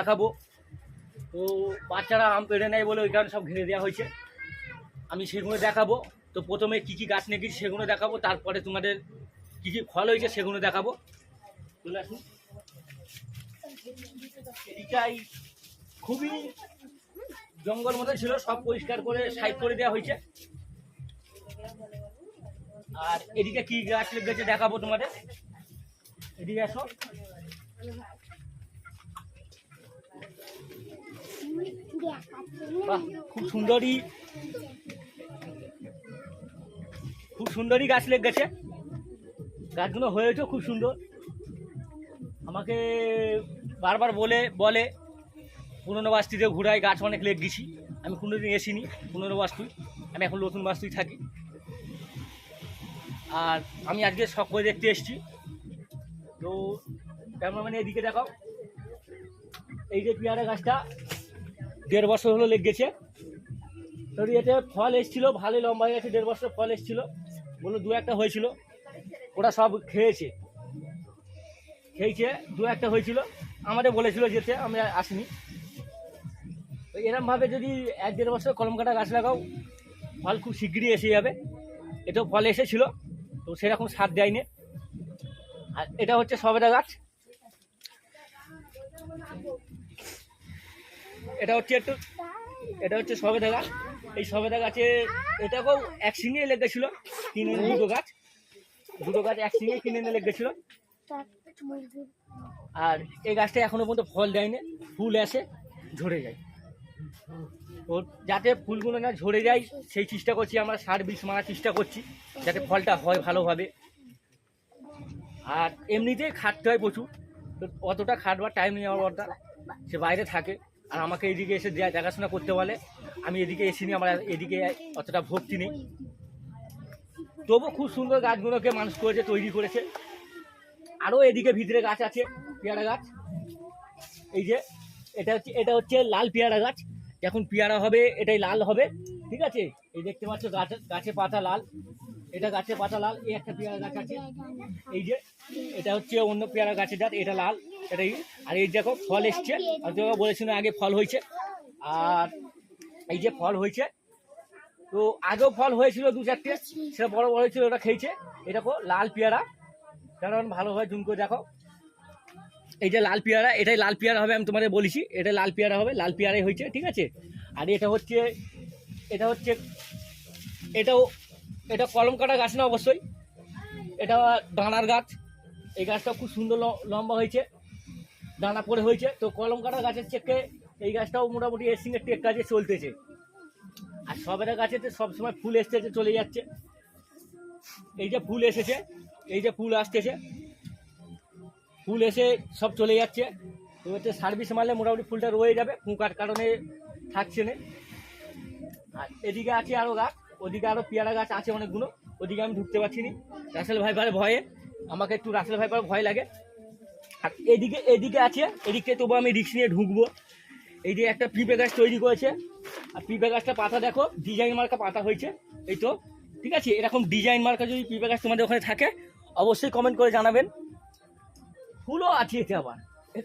দেখাবো। তো বাচ্চারা আম পেড়ে নেয় বলে ওই কারণে সব ঘিরে দেওয়া হয়েছে। আমি সেগুলো দেখাবো। তো প্রথমে কী কী গাছ নিয়ে গেছি সেগুলো দেখাবো, তারপরে তোমাদের কী কী ফল হয়েছে সেগুলো দেখাবো। চলে আসুন। এটাই খুবই জঙ্গল মতো ছিল, সব পরিষ্কার করে সাইড করে দেওয়া হয়েছে। আর এদিকে কি গাছ লেগেছে দেখাবো তোমাদের। এদিকে আসো। বাহ, খুব সুন্দরই গাছ লেগেছে। গাছগুলো হয়েছে খুব সুন্দর। আমাকে বারবার বলে পুরনো বাস্তিতে ঘুরাই, গাছ অনেক লেগ গেছি। আমি কোনোদিন এসিনি পুরনো বাস্তুই, আমি এখন নতুন বাস্তুই থাকি। আর আমি আজকে শখ করে দেখতে এসেছি। তো ক্যামেরাম্যান এদিকে দেখাও। এই যে পেয়ারা গাছটা 1.5 বছর হলো লেগেছে। তো এতে ফল এসেছিলো, ভালোই লম্বা হয়ে গেছে। 1.5 বছর ফল এসেছিলো, বললো 2-1টা হয়েছিল। ওরা সব খেয়েছে 2-1টা হয়েছিল। আমাদের বলেছিল যেতে, আমরা আসিনি। তো এরমভাবে যদি 1-1.5 বছর কলম কাটা গাছ লাগাও, ফল খুব শিগগিরই এসে যাবে। এটাও ফল এসেছিলো, তো সেরকম সার দেয়নি। আর এটা হচ্ছে সবেদা গাছ। এটা হচ্ছে সবেদা গাছ। এই সবেদা গাছে এটাকেও এক সিঙে লেগেছিল, কিনে দুটো গাছ এক সিঙে কিনে এনে লেগেছিল। আর এই গাছটা এখনো পর্যন্ত ফল দেয়নি, ফুল আসে ঝরে যায়। তো যাতে ফুলগুলো না ঝরে যায় সেই চেষ্টা করছি, আমরা সার বিষ মারার চেষ্টা করছি যাতে ফলটা হয় ভালোভাবে। আর এমনিতেই খাটতে হয় প্রচুর, তো অতটা খাটবার টাইম নেই আমার বড়টা, সে বাইরে থাকে। আর আমাকে এদিকে এসে দেখাশোনা করতে বলে, আমি এদিকে এসিনি, আমার এদিকে অতটা ভক্তি নেই। তবু খুব সুন্দর গাছগুলোকে মানুষ করেছে, তৈরি করেছে। আরও এদিকে ভিতরে গাছ আছে, পেয়ারা গাছ। এই যে এটা হচ্ছে লাল পেয়ারা গাছ। যখন পেয়ারা হবে এটাই লাল হবে, ঠিক আছে। এই দেখতে পাচ্ছ গাছে পাতা লাল, এটা গাছে পাতা লাল। এই একটা পেয়ারা গাছ আছে, এই যে এটা হচ্ছে অন্য পেয়ারা গাছের জাত, এটা লাল, এটাই। আর এই দেখো ফল এসছে, আর তোমরা বলেছিল আগে ফল হয়েছে। আর এই যে ফল হয়েছে, তো আগেও ফল হয়েছিল 2-4টে, সেটা বড় বড় হয়েছিল, ওটা খেয়েছে। এটা লাল পেয়ারা, কারণ ভালোভাবে জুম করে দেখো। এই যে লাল পেয়ারা, এটাই লাল পেয়ারা হবে, আমি তোমাদের বলেছি এটা লাল পেয়ারা হবে, লাল পেয়ারাই হয়েছে, ঠিক আছে। আর এটা কলম কাটা গাছ না অবশ্যই, এটা দানার গাছ। এই গাছটা খুব সুন্দর লম্বা হয়েছে, দানা পড়ে হয়েছে। তো কলম কাটা গাছের চেকে এই গাছটাও মোটামুটি এর সঙ্গে টেক কাজে চলতেছে। আর সবেদা গাছেতে সবসময় ফুল এসতেছে চলে যাচ্ছে। এই যে ফুল এসেছে, এই যে ফুল আসতেছে, ফুল এসে সব চলে যাচ্ছে। তো এতে সার্ভিস মারলে মোটামুটি ফুলটা রয়ে যাবে, পোকার কারণে থাকছে না। আর এদিকে আছে আরও গাছ, ওদিকে আরও পেয়ারা গাছ আছে অনেকগুলো, ওদিকে আমি ঢুকতে পারছি না রাসেল ভাইপারের ভয়ে। আমাকে একটু রাসেল ভাইপার ভয় লাগে। আর এদিকে আছে, এদিকে তবু আমি রিক্স নিয়ে ঢুকবো। এই যে একটা পিঁপে গাছ তৈরি করেছে, আর পিঁপে গাছটা পাতা দেখো ডিজাইন মার্কা পাতা হয়েছে, এই তো, ঠিক আছে। এরকম ডিজাইন মার্কা যদি পিঁপে গাছ তোমাদের ওখানে থাকে অবশ্যই কমেন্ট করে জানাবেন। ফুলও আছে এতে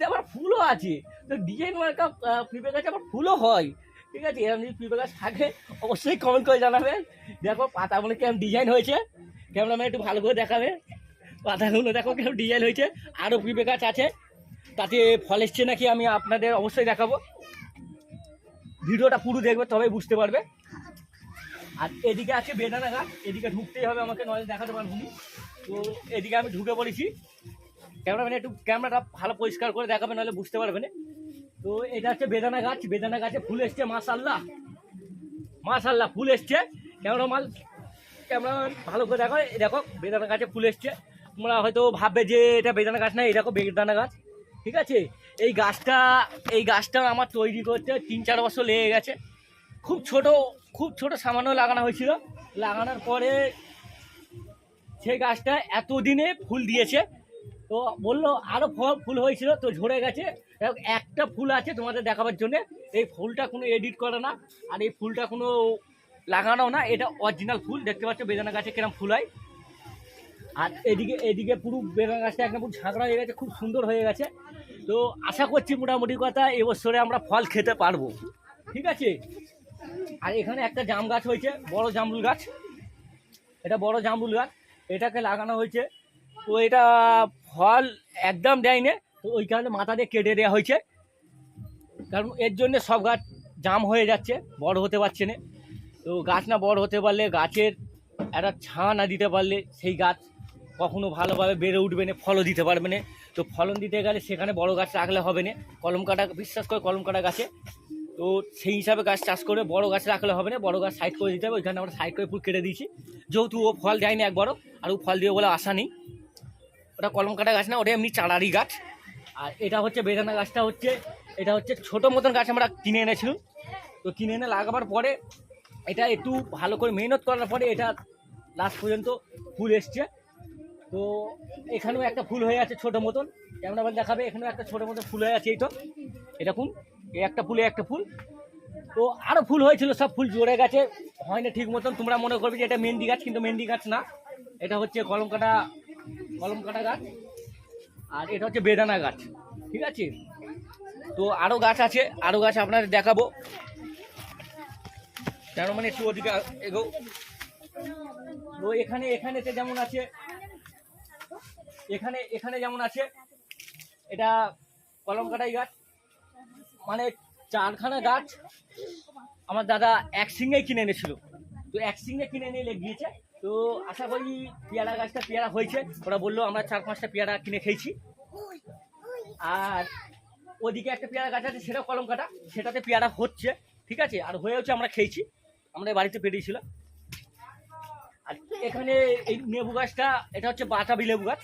আবার ফুলও আছে। তো ডিজাইন মার্কা পিঁপে গাছে আবার ফুলও হয়, ঠিক আছে। এরকম যদি পিঁপে গাছ থাকে অবশ্যই কমেন্ট করে জানাবেন। দেখো পাতাগুলো কেমন ডিজাইন হয়েছে, ক্যামেরাম্যান একটু ভালো করে দেখাবে। পাতাগুলো দেখো কেমন ডিজাইন হয়েছে। আরও পিঁপে গাছ আছে, তাতে ফল এসছে নাকি আমি আপনাদের অবশ্যই দেখাবো। ভিডিওটা পুরো দেখবে তবেই বুঝতে পারবে। আর এদিকে আছে বেদানা গাছ, এদিকে ঢুকতেই হবে আমাকে, নয় দেখাতে পারবো না। তো এদিকে আমি ঢুকে পড়েছি। ক্যামেরাম্যান একটু ক্যামেরাটা ভালো পরিষ্কার করে দেখাবে, নাহলে বুঝতে পারবে না। তো এটা হচ্ছে বেদানা গাছ, বেদানা গাছে ফুল এসছে মাশাআল্লাহ ফুল এসছে। ক্যামেরা ভালো করে দেখো বেদানা গাছে ফুল এসছে। তোমরা হয়তো ভাববে যে এটা বেদানা গাছ না, এই দেখো বেদানা গাছ, ঠিক আছে। এই গাছটা আমার তৈরি করতে 3-4 বছর লেগে গেছে। খুব ছোট সামান্য লাগানো হয়েছিল, লাগানোর পরে সেই গাছটা এতদিনে ফুল দিয়েছে। তো বললো আরও ফুল হয়েছিল, তো ঝরে গেছে। একটা ফুল আছে তোমাদের দেখাবার জন্য। এই ফুলটা কোনো এডিট করা না, আর এই ফুলটা কোনো লাগানো না, এটা অরিজিনাল ফুল। দেখতে পাচ্ছ বেদানা গাছে কিরম ফুল হয়। আর এদিকে পুরো বেদানা গাছটা একদম পুরো ঝাঁকড়া হয়ে গেছে, খুব সুন্দর হয়ে গেছে। তো আশা করছি মোটামুটি কথা এবছরে আমরা ফল খেতে পারবো, ঠিক আছে। আর এখানে একটা জাম গাছ হয়েছে, বড় জামরুল গাছ, এটা বড় জামরুল গাছ, এটাকে লাগানো হয়েছে। তো এটা ফল একদম দেয়নি, তো ওই কারণে মাথা দিয়ে কেটে দেওয়া হয়েছে, কারণ এর জন্য সব গাছ জাম হয়ে যাচ্ছে, বড় হতে পারছে না। তো গাছ না বড় হতে পারলে, গাছের একটা ছাঁ না দিতে পারলে সেই গাছ কখনো ভালোভাবে বেড়ে উঠবে না, ফলও দিতে পারবে না। তো ফলন দিতে গেলে সেখানে বড় গাছ রাখলে হবে না, কলম কাটা বিশ্বাস করে কলম কাটা গাছে। তো সেই হিসাবে গাছ চাষ করে বড় গাছ রাখলে হবে না, বড় গাছ সাইড করে দিতে হবে। ওইখানে আমরা সাইড করে ফুল কেটে দিয়েছি, যেহেতু ও ফল দেয়নি একবারও, আর ও ফল দিয়ে বলে আশা নেই। ওটা কলম কাটা গাছ না, ওটা এমনি চারারি গাছ। আর এটা হচ্ছে বেদানা গাছটা, হচ্ছে এটা হচ্ছে ছোটো মতন গাছ আমরা কিনে এনেছিলাম। তো কিনে এনে লাগাবার পরে এটা একটু ভালো করে মেহনত করার পরে এটা লাস্ট পর্যন্ত ফুল এসছে। তো এখানেও একটা ফুল হয়ে আছে ছোটো মতন, ক্যামেরা বল দেখাবে, এখানেও একটা ছোটো মতন ফুল হয়ে আছে। এই তো এটা ফুল, এই একটা ফুলে একটা ফুল। তো আরও ফুল হয়েছিল, সব ফুল জোরে গেছে, হয় না ঠিক মতন। তোমরা মনে করবে যে এটা মেহেন্দি গাছ, কিন্তু মেহেন্দি গাছ না, এটা হচ্ছে কলম কাটা গাছ। আর এটা হচ্ছে বেদানা গাছ, ঠিক আছে। তো আরও গাছ আছে, আরও গাছ আপনাদের দেখাবো, কেন মানে একটু ওদিকে এগো। তো এখানেতে যেমন আছে, এখানে যেমন আছে, এটা কলম কাটাই গাছ, মানে 4খানা গাছ আমার দাদা এক সিঙ্গেই কিনে এনেছিল। তো এক সিঙ্গে কিনে এনে লেগিয়েছে। তো আশা করি পেয়ারা গাছটা পেয়ারা হয়েছে, ওরা বললো আমরা 4-5টা পেয়ারা কিনে খেয়েছি। আর ওদিকে একটা পেয়ারা গাছ আছে, সেটাও কলম কাটা, সেটাতে পেয়ারা হচ্ছে, ঠিক আছে। আর হয়েওছে, আমরা খেয়েছি, আমাদের বাড়িতে পেরিয়েছিল। আর এখানে এই লেবু গাছটা, এটা হচ্ছে বাতাবি লেবু গাছ,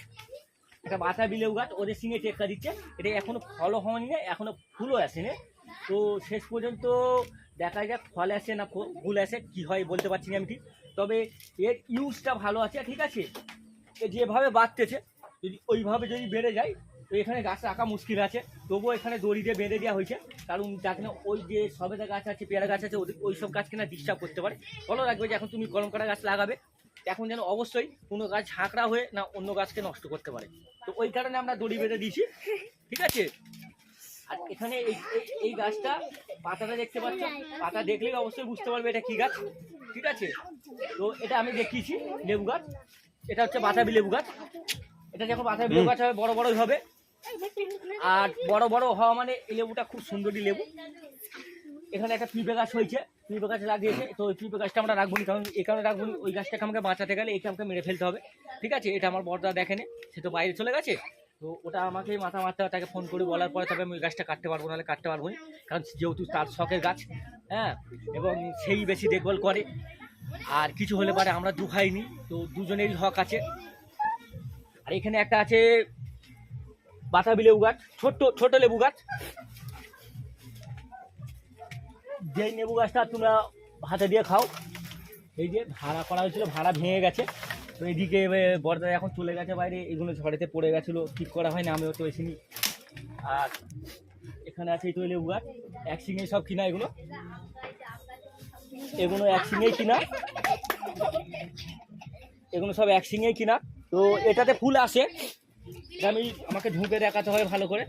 এটা বাতাবি লেবু গাছ, ওদের সিঙ্গে টেক্কা দিচ্ছে। এটা এখনো ফলও হয়নি না, এখনো ফুলও আসেনি। তো শেষ পর্যন্ত দেখা যাক ফল আসে না ফুল আসে, কি হয় বলতে পারছি না আমি ঠিক। তবে এর ইউজটা ভালো আছে, ঠিক আছে। এ যেভাবে বাড়তেছে, যদি ওইভাবে যদি বেড়ে যায়, তো এখানে গাছ রাখা মুশকিল আছে। তবুও এখানে দড়ি দিয়ে বেঁধে দেওয়া হয়েছে, কারণ যাতে না ওই যে সবেদা গাছ আছে, পেয়ারা গাছ আছে, ওই সব গাছকে না ডিস্টার্ব করতে পারে। ফলো রাখবে যে এখন তুমি কলম কাটা গাছ লাগাবে, এখন যেন অবশ্যই কোনো গাছ ঝাঁকড়া হয়ে না অন্য গাছকে নষ্ট করতে পারে। তো ওই কারণে আমরা দড়ি বেঁধে দিয়েছি, ঠিক আছে। আর এখানে এই গাছটা পাতাটা দেখতে পাচ্ছ, পাতা দেখলেই অবশ্যই বুঝতে পারবে এটা কি গাছ, ঠিক আছে। তো এটা আমি দেখিয়েছি লেবু গাছ, এটা হচ্ছে বাতাবি লেবু গাছ। এটা যখন বাতাবি লেবু গাছ হবে বড় বড়ই হবে, আর বড় বড় হওয়া মানে এই লেবুটা খুব সুন্দরী লেবু। এখানে একটা পিঁপে গাছ হয়েছে, পিঁপে গাছ লাগিয়েছে। তো ওই পিঁপে গাছটা আমরা রাখবো না, কারণ এই কারণে রাখবো না, ওই গাছটাকে আমাকে বাঁচাতে গেলে একে আমাকে মেরে ফেলতে হবে, ঠিক আছে। এটা আমার বড়দা দেখেনি, সে তো বাইরে চলে গেছে। তো ওটা আমাকেই মাথা মারতে হবে, তাকে ফোন করে বলার পরে তবে আমি ওই গাছটা কাটতে পারবো, নাহলে কাটতে পারবো না, কারণ যেহেতু তার শখের গাছ, হ্যাঁ, এবং সেই বেশি দেখভাল করে। আর কিছু হলে পারে আমরা দু খাইনি, তো দুজনেরই হক আছে। আর এখানে একটা আছে বাতাবি লেবু গাছ, ছোট লেবু গাছ, যেই লেবু গাছটা তোমরা হাতে দিয়ে খাও। এই যে ভাড়া করা হয়েছিল, ভাড়া ভেঙে গেছে। তো এদিকে বড়দা এখন চলে গেছে বাইরে, এগুলো ঝড়েতে পড়ে গেছিলো, ঠিক করা হয়নি, আমিও তো এসিনি। আর এখানে আছে এই তো লেবু গাছ, এক সিঙ্গেই সব কিনা, এগুলো এক সিঙ্গেই কিনা, এগুলো সব এক সিঙ্গেই কিনা। তো এটাতে ফুল আসে, আমাকে ঢুকে দেখাতে হয় ভালো করে।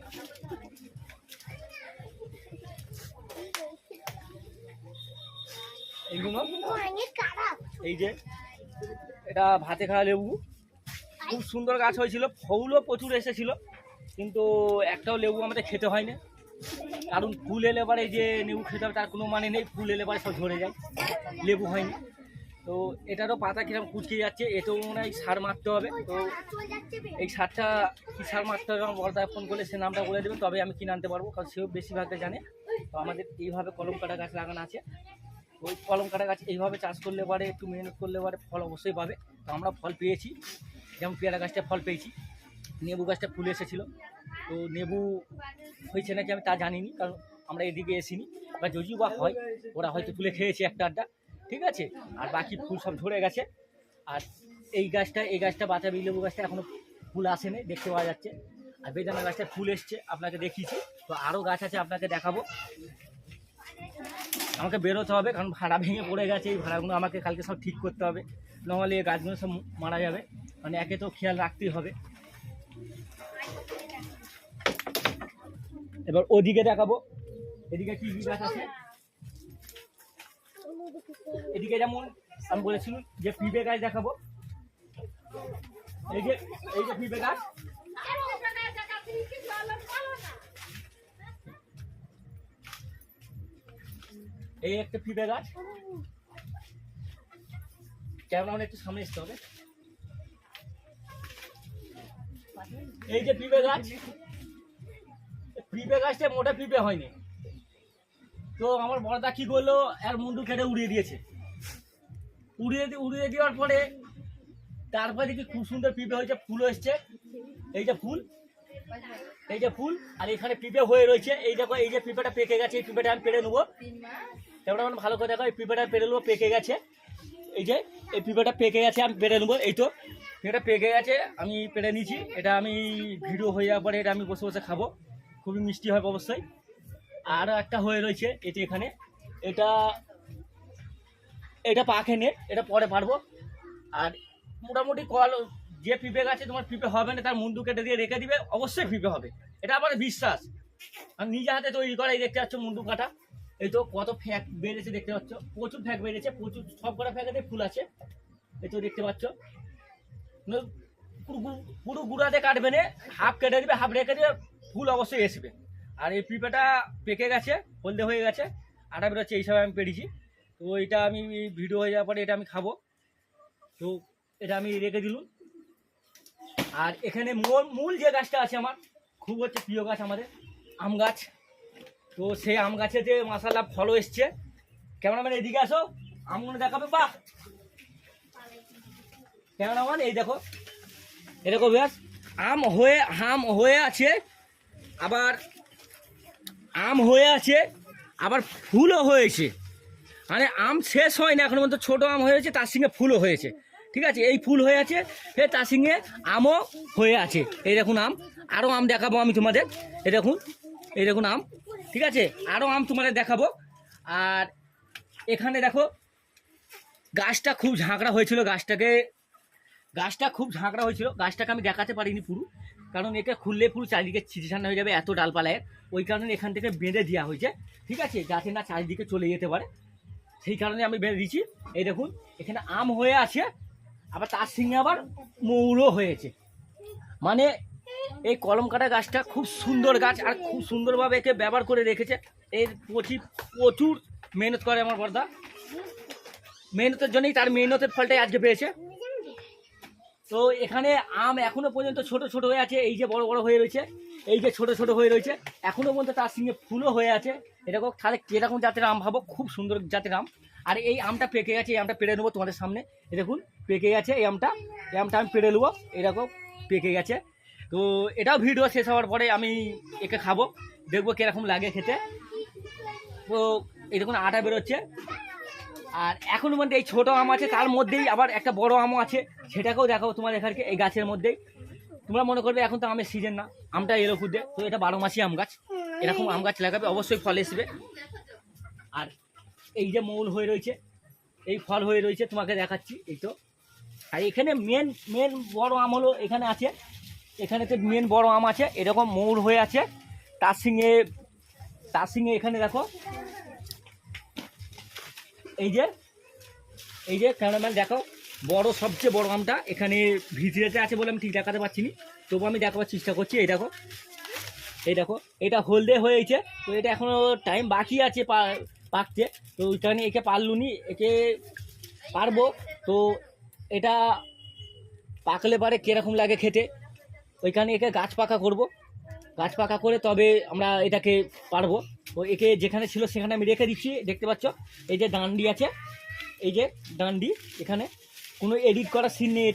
এইগুলো এই যে এটা ভাতে খাওয়া লেবু, খুব সুন্দর গাছ হয়েছিল, ফুলও প্রচুর এসেছিল, কিন্তু একটাও লেবু আমাদের খেতে হয় না, কারণ ফুল এলে পরে যে লেবু খেতে হবে তার কোনো মানে নেই, ফুল এলে পরে সব ঝরে যায়, লেবু হয়নি। তো এটারও পাতা কিরকম কুচকে যাচ্ছে, এটাও মনে হয় সার মারতে হবে। তো এই সারটা কী সার মারতে হবে আমার বড়দা ফোন করলে সে নামটা বলে দেবে, তবে আমি কিনে আনতে পারবো, কারণ সেও বেশিরভাগটা জানে। তো আমাদের এইভাবে কলম কাটা গাছ লাগানো আছে, ওই কলম কাটা গাছ এইভাবে চাষ করলে পারে, একটু মেহনত করলে পারে ফল অবশ্যই পাবে। তো আমরা ফল পেয়েছি, যেমন পেয়ারা গাছটা ফল পেয়েছি, নেবু গাছটা ফুল এসেছিলো। তো নেবু হয়েছে নাকি আমি তা জানিনি, কারণ আমরা এদিকে এসিনি, বা যদিও বা হয় ওরা হয়তো তুলে খেয়েছে একটা আড্ডা, ঠিক আছে। আর বাকি ফুল সব ঝরে গেছে। আর এই গাছটা বাতাবি লেবু গাছটা এখনও ফুল আসেনি, দেখতে পাওয়া যাচ্ছে। আর বেদানা গাছটা ফুল এসছে, আপনাকে দেখিয়েছি। তো আরও গাছ আছে, আপনাকে দেখাবো। আমাকে বেরোতে হবে, কারণ ভাড়া ভেঙে পড়ে গেছে, এই ভাড়াগুলো আমাকে কালকে সব ঠিক করতে হবে, নাহলে এই গাছগুলো সব মারা যাবে, মানে একে তো খেয়াল রাখতেই হবে। এবার ওদিকে দেখাবো, এদিকে কি কি গাছ আছে। এদিকে যেমন আমি বলেছিলাম যে পিঁপে গাছ দেখাবো, এই যে পিঁপে গাছ, এই একটা পিঁপে গাছ। ক্যামেরা একটু সামনে আসতে হবে। এই যে পিঁপে গাছ, পিঁপে গাছটা মোটা পিঁপে হয়নি, তো আমার বড়দা কি করলো, এর মুন্ডু কেটে উড়িয়ে দিয়েছে। উড়িয়ে দেওয়ার পরে তারপরে দেখি খুব সুন্দর পিঁপে হয়েছে, ফুলও এসছে। এই যে ফুল, এই যে ফুল, আর এখানে পিঁপে হয়ে রয়েছে। এই দেখো, এই যে পিঁপেটা পেকে গেছে, এই পিঁপেটা আমি পেরে নেবো। তেমন মানে ভালো করে দেখো, এই পিঁপেটা পেরে নেবো, পেকে গেছে। এই যে এই পিঁপেটা পেকে গেছে, আমি পেরে নেবো। এই তো এটা পেকে গেছে, আমি পেরে নিয়েছি। এটা আমি ভিডিও হয়ে যাওয়ার পরে এটা আমি বসে বসে খাবো, খুবই মিষ্টি হবে অবশ্যই। আর একটা হয়ে রয়েছে এটি এখানে, এটা পাখেনে, এটা পরে পারবো। আর মোটামুটি যে পিঁপে গাছে তোমার পিঁপে হবে না, তার মুন্ডু কেটে দিয়ে রেখে দিবে, অবশ্যই পিঁপে হবে, এটা আমার বিশ্বাস। আর নিজে হাতে তৈরি করা। এই দেখতে পাচ্ছ মুন্ডু কাটা, এই তো কত ফ্যাক বেড়েছে দেখতে পাচ্ছ, প্রচুর ফ্যাক বেড়েছে, প্রচুর, সব কটা ফ্যাকেতে ফুল আছে। এই তো দেখতে পাচ্ছ, পুরো গুঁড়াতে কাটবে না, হাফ কেটে দিবে, হাফ রেখে দিবে, ফুল অবশ্যই আসবে। আর এই পিঁপেটা পেকে গেছে, হলদে হয়ে গেছে, আটা বেরোচ্ছে, এই হিসাবে আমি পেরেছি। তো এটা আমি ভিডিও হয়ে যাওয়ার পরে এটা আমি খাবো, তো এটা আমি রেখে দিলুম। আর এখানে মূল যে গাছটা আছে আমার খুব হচ্ছে প্রিয় গাছ, আমাদের আম গাছ। তো সেই আম গাছে যে মাশাআল্লাহ ফলও এসছে। ক্যামেরাম্যান এদিকে আসো, আমগুলো দেখাবে। বাহ, ক্যামেরাম্যান এই দেখো, এরকম ব্যাস আম হয়ে আছে, আবার আম হয়ে আছে, আবার ফুলও হয়েছে। মানে আম শেষ হয় না এখন পর্যন্ত, ছোটো আম হয়েছে, তার সঙ্গে ফুলও হয়েছে। ঠিক আছে, এই ফুল হয়ে আছে, তার সঙ্গে আমও হয়ে আছে। এই দেখুন আম, আরও আম দেখাবো আমি তোমাদের। এই দেখুন আম, ঠিক আছে, আরও আম তোমাদের দেখাবো। আর এখানে দেখো, গাছটা খুব ঝাঁকড়া হয়েছিল, গাছটাকে আমি দেখাতে পারিনি পুরো, কারণ এটা খুললে পুরো চারিদিকে ছিটিছান্ন হয়ে যাবে, এত ডালপালায়। ওই কারণে এখান থেকে বেঁধে দেওয়া হয়েছে, ঠিক আছে, যাতে না চারিদিকে চলে যেতে পারে, সেই কারণে আমি বেঁধে দিচ্ছি। এই দেখুন, এখানে আম হয়ে আছে, আবার তার সঙ্গে আবার মৌরও হয়েছে। মানে এই কলম কাটা গাছটা খুব সুন্দর গাছ, আর খুব সুন্দরভাবে একে ব্যবহার করে রেখেছে। এর প্রচুর মেহনত করে আমার বড়দা, মেহনতের জন্যই তার মেহনতের ফলটাই আজকে পেয়েছে। তো এখানে আম এখনো পর্যন্ত ছোট ছোট হয়ে আছে, এই যে বড় বড় হয়ে রয়েছে, এই যে ছোট ছোট হয়ে রয়েছে, এখনো পর্যন্ত তার সঙ্গে ফুলও হয়ে আছে। এরকম তাহলে কিরকম জাতের আম ভাবো, খুব সুন্দর জাতের আম। আর এই আমটা পেকে গেছে, এই আমটা পেড়ে নেবো তোমাদের সামনে। এই দেখুন পেকে গেছে, এই আমটা আমি পেড়ে নেবো, এরকম পেকে গেছে। তো এটাও ভিডিও শেষ হওয়ার পরে আমি একে খাবো, দেখবো কিরকম লাগে খেতে। তো এই দেখুন আটা বেরোচ্ছে। আর এখনো মধ্যে এই ছোটো আম আছে, তার মধ্যেই আবার একটা বড় আমও আছে, সেটাকেও দেখাবো তোমার এখানে। এই গাছের মধ্যেই তোমরা মনে করবে এখন তো আমের সিজন না, আমটা এলো খুদে, তো এটা 12 মাসি আম গাছ। এরকম আম গাছ লাগাবে, অবশ্যই ফল আসবে। আর এই যে মৌল হয়ে রয়েছে, এই ফল হয়ে রয়েছে, তোমাকে দেখাচ্ছি, এই তো। আর এখানে মেন বড় আম হলো এখানে আছে, এখানে তো মেন বড় আম আছে, এরকম মৌল হয়ে আছে। তার সঙ্গে এখানে দেখো, এই যে ক্যামেরাম্যান দেখো, সবচেয়ে বড় আমটা এখানে ভিতরেতে আছে বলে আমি ঠিক দেখাতে পারছি না, তবু আমি দেখাবার চেষ্টা করছি। এই দেখো, এটা হলদে হয়েছে, তো এটা এখনো টাইম বাকি আছে পাকতে। তো ওইখানে একে পারলুনি, একে পারবো। তো এটা পাকলে পারে কিরকম লাগে খেতে, ওইখানে একে গাছ পাকা করবো, গাছ পাকা করে তবে আমরা এটাকে পারবো। তো একে যেখানে ছিল সেখানে আমি রেখে দিচ্ছি, দেখতে পাচ্ছ। এই যে ডান্ডি আছে, এই যে ডান্ডি, এখানে কোনো এডিট করা সিন নেই,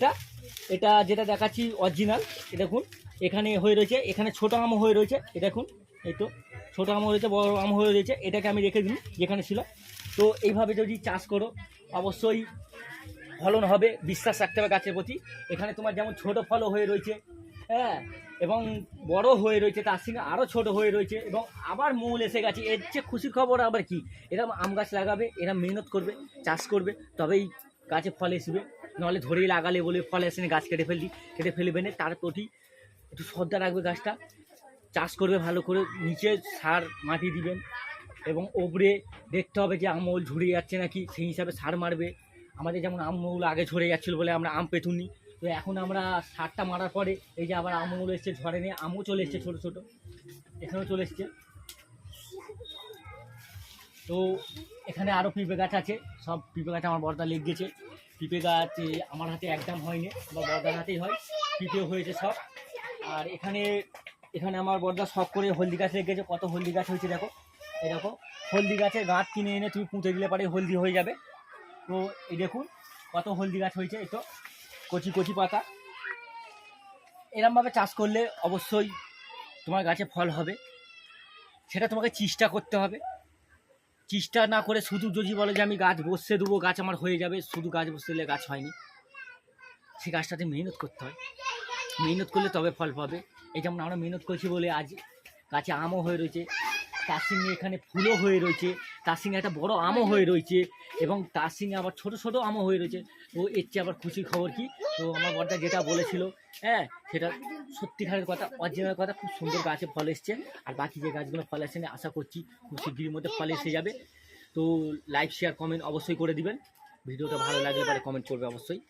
এটা যেটা দেখাচ্ছি অরিজিনাল। এ দেখুন এখানে হয়ে রয়েছে, এখানে ছোটো আমও হয়ে রয়েছে, এ দেখুন, এই তো ছোটো আম হয়েছে, বড় আম হয়ে রয়েছে, এটাকে আমি রেখে দিই যেখানে ছিল। তো এইভাবে যদি চাষ করো অবশ্যই ফলন হবে, বিশ্বাস রাখতে হবে গাছের প্রতি। এখানে তোমার যেমন ছোটো ফলও হয়ে রয়েছে, হ্যাঁ, এবং বড় হয়ে রয়েছে, তার সঙ্গে আরও ছোট হয়ে রয়েছে, এবং আবার মূল এসে গেছে। এর চেয়ে খুশির খবর আবার কি, এরা আম গাছ লাগাবে, এরা মেহনত করবে, চাষ করবে, তবেই গাছে ফল আসবে। নাহলে ধরেই লাগালে বলে ফল আসে না, গাছ কেটে ফেলবে না, তার প্রতি একটু শ্রদ্ধা রাখবে গাছটা, চাষ করবে ভালো করে, নিচে সার মাটি দিবেন এবং ওপরে দেখতে হবে যে আমূল ঝরে যাচ্ছে নাকি, সেই হিসাবে সার মারবে। আমাদের যেমন আমূল আগে ঝরে যাচ্ছিলো বলে আমরা আম পেতুনি, তো এখন আমরা সারটা মারার পরে এই যে আবার আমূল এসছে, ঝরে নিয়ে আমও চলে এসছে, ছোটো ছোটো এখানেও চলে এসছে। তো এখানে আরও পিঁপে গাছ আছে, সব পিঁপে গাছ আমার বর্দা লেগে গেছে। পিঁপে গাছ আমার হাতে একদম হয়নি, আমার বর্দার হাতেই হয়, পিঁপেও হয়েছে সব। আর এখানে এখানে আমার বর্দা শখ করে হলদি গাছ লেগে গেছে, কত হলদি গাছ হয়েছে দেখো। এই দেখো হলদি গাছের গাছ কিনে এনে তুমি পুঁতে দিলে পারে হলদি হয়ে যাবে। তো এই দেখুন কত হলদি গাছ হয়েছে, এই তো কচি কচি পাতা। এরমভাবে চাষ করলে অবশ্যই তোমার গাছে ফল হবে, সেটা তোমাকে চেষ্টা করতে হবে। চেষ্টা না করে শুধু যদি বলে যে আমি গাছ বসে দেবো, গাছ আমার হয়ে যাবে, শুধু গাছ বসে দিলে গাছ হয়নি। সেই গাছটাতে মেহনত করতে হয়, মেহনত করলে তবে ফল পাবে। এই যেমন আমরা মেহনত করছি বলে আজ গাছে আমও হয়ে রয়েছে, তার সঙ্গে এখানে ফুলও হয়ে রয়েছে, তার সঙ্গে একটা বড় আমও হয়ে রয়েছে, এবং তার সঙ্গে আবার ছোটো ছোটো আমও হয়ে রয়েছে। তো এর চেয়ে আবার খুশির খবর কি? তো আমার বড়দা যেটা বলেছিল, হ্যাঁ সেটা সত্যিকারের কথা, অরিজিনাল কথা। খুব সুন্দর গাছে ফল এসছে, আর বাকি যে গাছগুলো ফল আসছে না, আশা করছি খুব শিগগিরির মধ্যে ফল এসে যাবে। তো লাইক শেয়ার কমেন্ট অবশ্যই করে দিবেন, ভিডিওটা ভালো লাগলে পরে কমেন্ট করবে অবশ্যই।